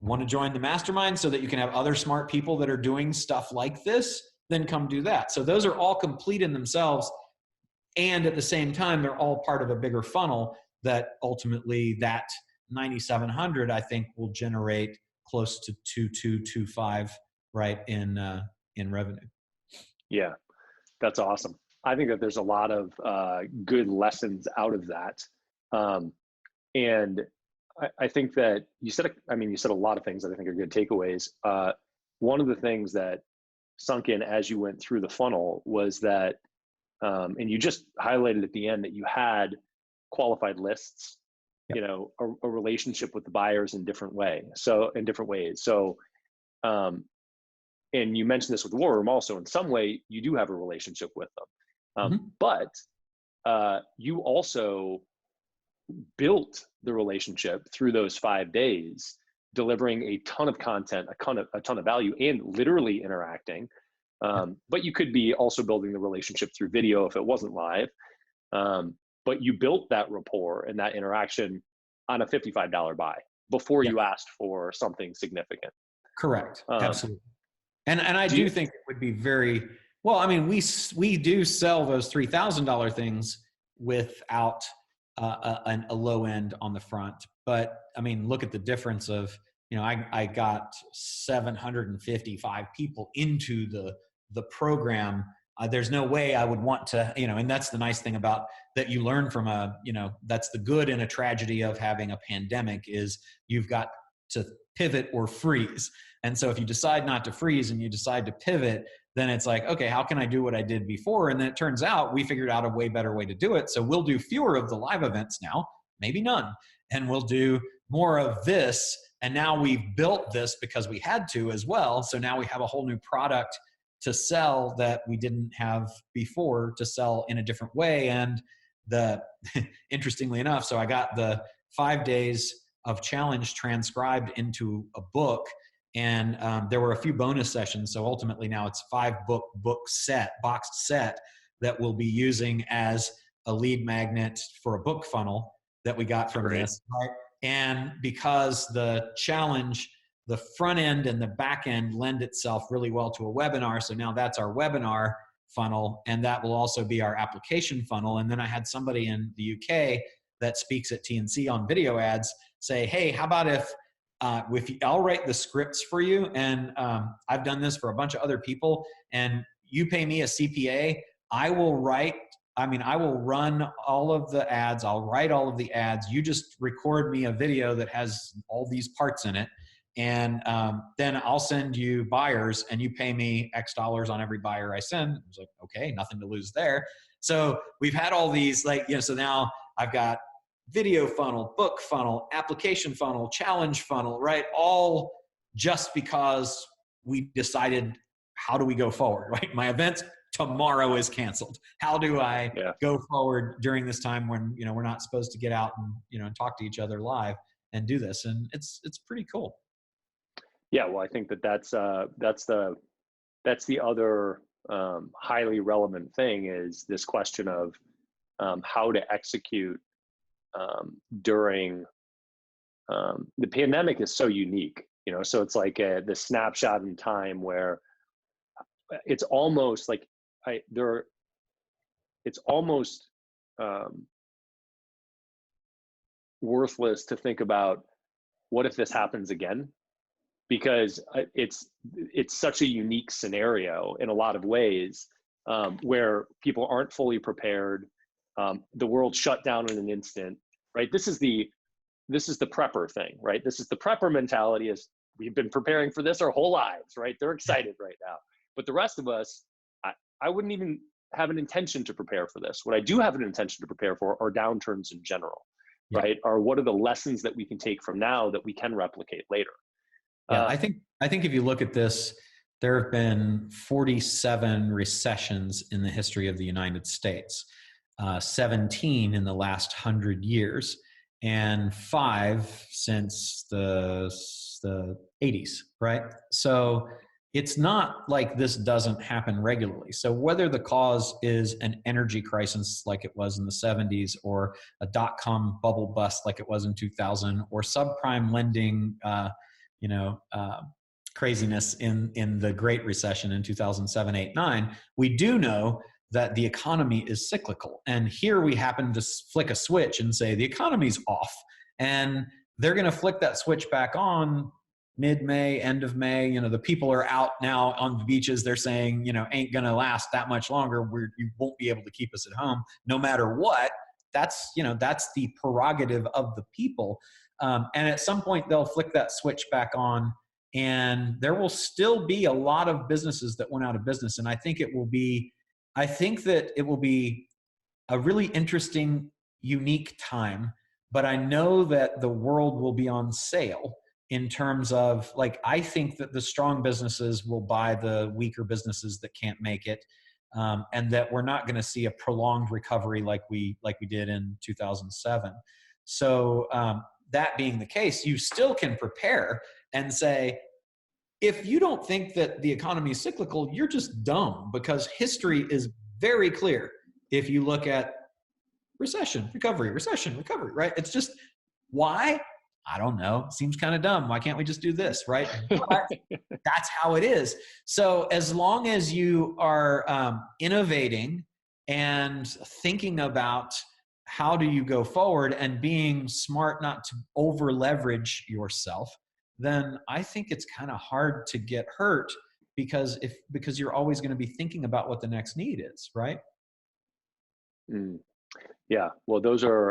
[SPEAKER 2] Want to join the mastermind so that you can have other smart people that are doing stuff like this? Then come do that. So those are all complete in themselves. And at the same time, they're all part of a bigger funnel that ultimately that 9,700, I think, will generate close to 2,225, right, in revenue.
[SPEAKER 1] Yeah, that's awesome. I think that there's a lot of good lessons out of that. And I think that you said a lot of things that I think are good takeaways. One of the things that sunk in as you went through the funnel was that, and you just highlighted at the end that you had qualified lists,
[SPEAKER 2] Yep.
[SPEAKER 1] A relationship with the buyers in different ways. So, and you mentioned this with War Room also, in some way you do have a relationship with them. But you also built the relationship through those 5 days, delivering a ton of content, a ton of value, and literally interacting. But you could be also building the relationship through video if it wasn't live. But you built that rapport and that interaction on a $55 buy before you asked for something significant.
[SPEAKER 2] Correct. Absolutely. And I do think it would be very well. I mean, we do sell those $3,000 things without a low end on the front. But I mean, look at the difference of, I got 755 people into the program. There's no way I would want to, and that's the nice thing about that you learn from that's the good and a tragedy of having a pandemic is you've got to pivot or freeze. And so if you decide not to freeze and you decide to pivot, then it's like, okay, how can I do what I did before? And then it turns out we figured out a way better way to do it. So we'll do fewer of the live events now, maybe none. And we'll do more of this. And now we've built this because we had to as well. So now we have a whole new product to sell that we didn't have before to sell in a different way. And interestingly enough, so I got the 5 days of challenge transcribed into a book. And there were a few bonus sessions. So ultimately now it's 5 boxed set that we'll be using as a lead magnet for a book funnel that we got from this. Right? And because the challenge, the front end and the back end lend itself really well to a webinar. So now that's our webinar funnel, and that will also be our application funnel. And then I had somebody in the UK that speaks at TNC on video ads say, hey, how about if I'll write the scripts for you, and I've done this for a bunch of other people, and you pay me a CPA, I will run all of the ads, I'll write all of the ads, you just record me a video that has all these parts in it, and then I'll send you buyers, and you pay me X dollars on every buyer I send. I was like, okay, nothing to lose there. So we've had all these, so now I've got video funnel, book funnel, application funnel, challenge funnel, right? All just because we decided, how do we go forward, right? My event tomorrow is canceled. How do I go forward during this time when, we're not supposed to get out and, and talk to each other live and do this? And it's pretty cool.
[SPEAKER 1] Yeah. Well, I think that's the other highly relevant thing, is this question of how to execute during the pandemic is so unique, so it's like the snapshot in time where it's almost like it's almost worthless to think about what if this happens again, because it's such a unique scenario in a lot of ways, where people aren't fully prepared. The world shut down in an instant, right? This is the prepper thing, right? This is the prepper mentality, is we've been preparing for this our whole lives, right? They're excited right now. But the rest of us, I wouldn't even have an intention to prepare for this. What I do have an intention to prepare for are downturns in general, right? Or what are the lessons that we can take from now that we can replicate later?
[SPEAKER 2] Yeah, I think if you look at this, there have been 47 recessions in the history of the United States. 17 in the last 100 years, and 5 since the 80s, right? So it's not like this doesn't happen regularly. So whether the cause is an energy crisis like it was in the 70s, or a dot-com bubble bust like it was in 2000, or subprime lending, craziness in the Great Recession in 2007, 8, 9, we do know that the economy is cyclical. And here we happen to flick a switch and say the economy's off, and they're going to flick that switch back on mid-May, end of May. The people are out now on the beaches. They're saying, ain't going to last that much longer. You won't be able to keep us at home no matter what. That's the prerogative of the people. And at some point they'll flick that switch back on, and there will still be a lot of businesses that went out of business. And I think that it will be a really interesting, unique time, but I know that the world will be on sale in terms of, I think that the strong businesses will buy the weaker businesses that can't make it. And that we're not going to see a prolonged recovery like we did in 2007. So that being the case, you still can prepare and say, if you don't think that the economy is cyclical, you're just dumb, because history is very clear. If you look at recession, recovery, right? It's just, why? I don't know. Seems kind of dumb. Why can't we just do this, right? But that's how it is. So as long as you are innovating and thinking about how do you go forward and being smart not to over leverage yourself, then I think it's kind of hard to get hurt, because you're always going to be thinking about what the next need is, right?
[SPEAKER 1] Yeah. Well,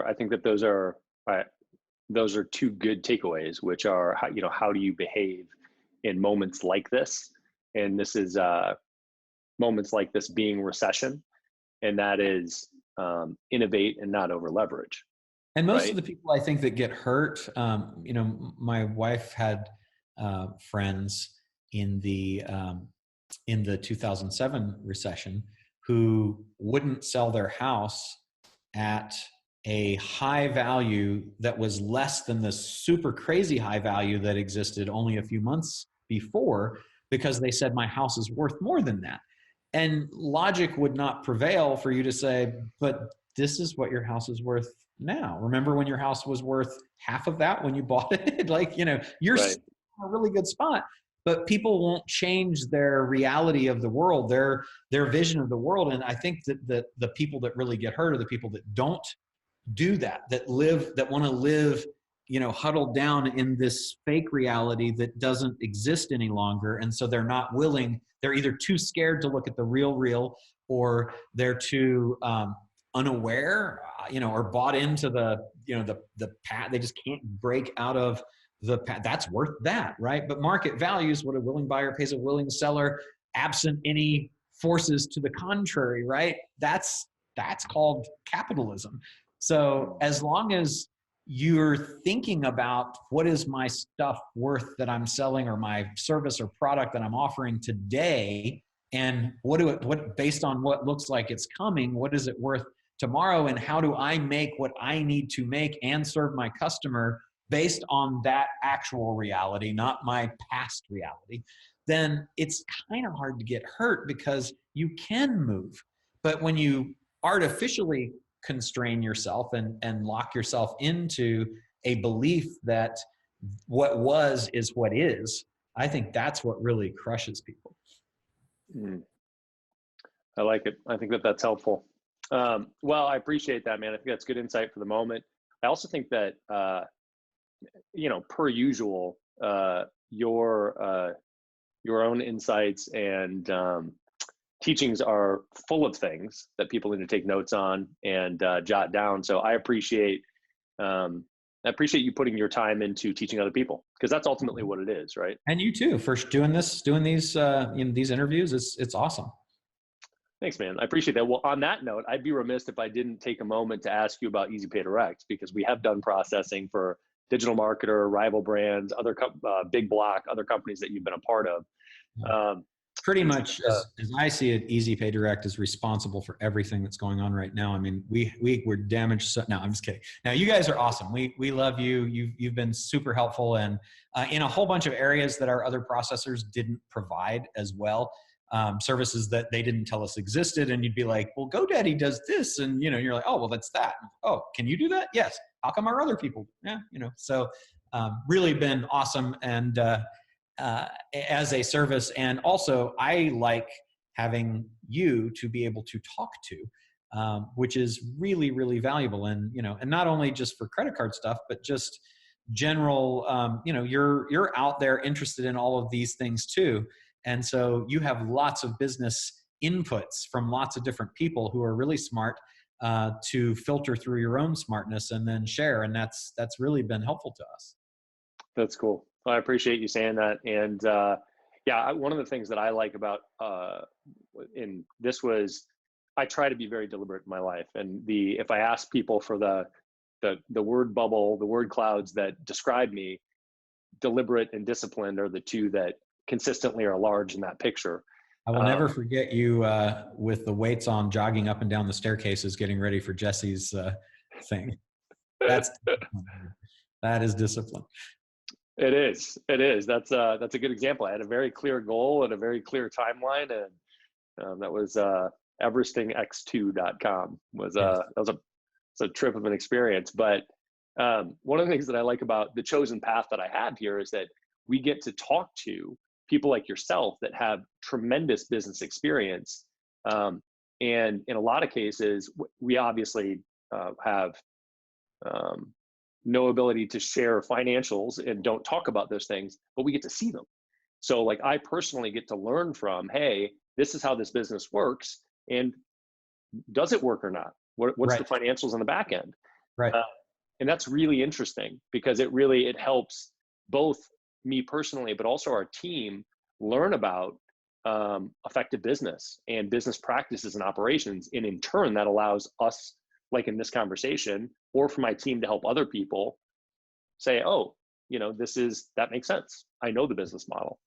[SPEAKER 1] I think that those are two good takeaways, which are how do you behave in moments like this? And this is moments like this being recession, and that is innovate and not over leverage.
[SPEAKER 2] And most of the people I think that get hurt, my wife had friends in the 2007 recession who wouldn't sell their house at a high value that was less than the super crazy high value that existed only a few months before because they said my house is worth more than that. And logic would not prevail for you to say, but this is what your house is worth now. Remember when your house was worth half of that when you bought it? Like, you're
[SPEAKER 1] Right.
[SPEAKER 2] in a really good spot, but people won't change their reality of the world, their vision of the world. And I think that the people that really get hurt are the people that don't do that, that want to live, huddled down in this fake reality that doesn't exist any longer. And so they're not willing, they're either too scared to look at the real, or they're too unaware, or bought into the path. They just can't break out of the path. That's worth that, right? But market value is what a willing buyer pays a willing seller, absent any forces to the contrary, right? That's called capitalism. So as long as you're thinking about what is my stuff worth that I'm selling, or my service or product that I'm offering today, and what based on what looks like it's coming, what is it worth tomorrow, and how do I make what I need to make and serve my customer based on that actual reality, not my past reality, then it's kind of hard to get hurt because you can move. But when you artificially constrain yourself and lock yourself into a belief that what was is what is, I think that's what really crushes people.
[SPEAKER 1] I like it. I think that's helpful. Well, I appreciate that, man. I think that's good insight for the moment. I also think that, per usual, your own insights and teachings are full of things that people need to take notes on and jot down. So I appreciate you putting your time into teaching other people, because that's ultimately what it is, right?
[SPEAKER 2] And you too, for doing these these interviews. It's awesome.
[SPEAKER 1] Thanks, man. I appreciate that. Well, on that note, I'd be remiss if I didn't take a moment to ask you about EasyPay Direct, because we have done processing for Digital Marketer, Rival Brands, other Big Block, other companies that you've been a part of.
[SPEAKER 2] Pretty much, as I see it, EasyPay Direct is responsible for everything that's going on right now. I mean, we were damaged. So, no, I'm just kidding. Now, you guys are awesome. We love you. You've been super helpful, and in a whole bunch of areas that our other processors didn't provide as well. Services that they didn't tell us existed, and you'd be like, well, GoDaddy does this, and you're like, oh, well, that's that. Oh, can you do that? Yes. How come our other people? Yeah, so really been awesome, and as a service. And also I like having you to be able to talk to, which is really, really valuable. And, and not only just for credit card stuff, but just general, you're out there interested in all of these things too. And so you have lots of business inputs from lots of different people who are really smart, to filter through your own smartness and then share. And that's really been helpful to us.
[SPEAKER 1] That's cool. I appreciate you saying that. And one of the things that I like about I try to be very deliberate in my life. And if I ask people for the word bubble, the word clouds that describe me, deliberate and disciplined are the two that consistently are large in that picture.
[SPEAKER 2] I will never forget you with the weights on, jogging up and down the staircases, getting ready for Jesse's thing. That is discipline.
[SPEAKER 1] It is. That's a good example. I had a very clear goal and a very clear timeline, and that was everestingx2.com that was a trip of an experience. But one of the things that I like about the chosen path that I have here is that we get to talk to people like yourself that have tremendous business experience. And in a lot of cases, we obviously have no ability to share financials and don't talk about those things, but we get to see them. So like I personally get to learn from, hey, this is how this business works, and does it work or not? What's the financials on the back end?
[SPEAKER 2] Right.
[SPEAKER 1] And that's really interesting, because it helps both me personally, but also our team learn about effective business and business practices and operations. And in turn, that allows us, like in this conversation, or for my team to help other people say, oh, that makes sense. I know the business model.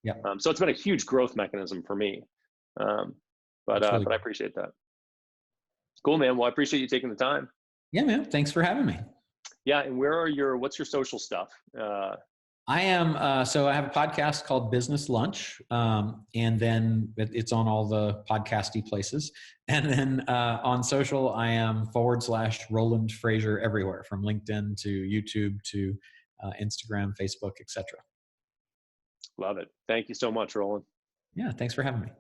[SPEAKER 2] Yeah.
[SPEAKER 1] So it's been a huge growth mechanism for me. But I appreciate that. Cool, man. Well, I appreciate you taking the time.
[SPEAKER 2] Yeah, man. Thanks for having me.
[SPEAKER 1] Yeah. And what's your social stuff?
[SPEAKER 2] I am, so I have a podcast called Business Lunch, and then it's on all the podcasty places. And then on social, I am / Roland Frasier everywhere, from LinkedIn to YouTube to Instagram, Facebook, etc.
[SPEAKER 1] Love it. Thank you so much, Roland.
[SPEAKER 2] Yeah, thanks for having me.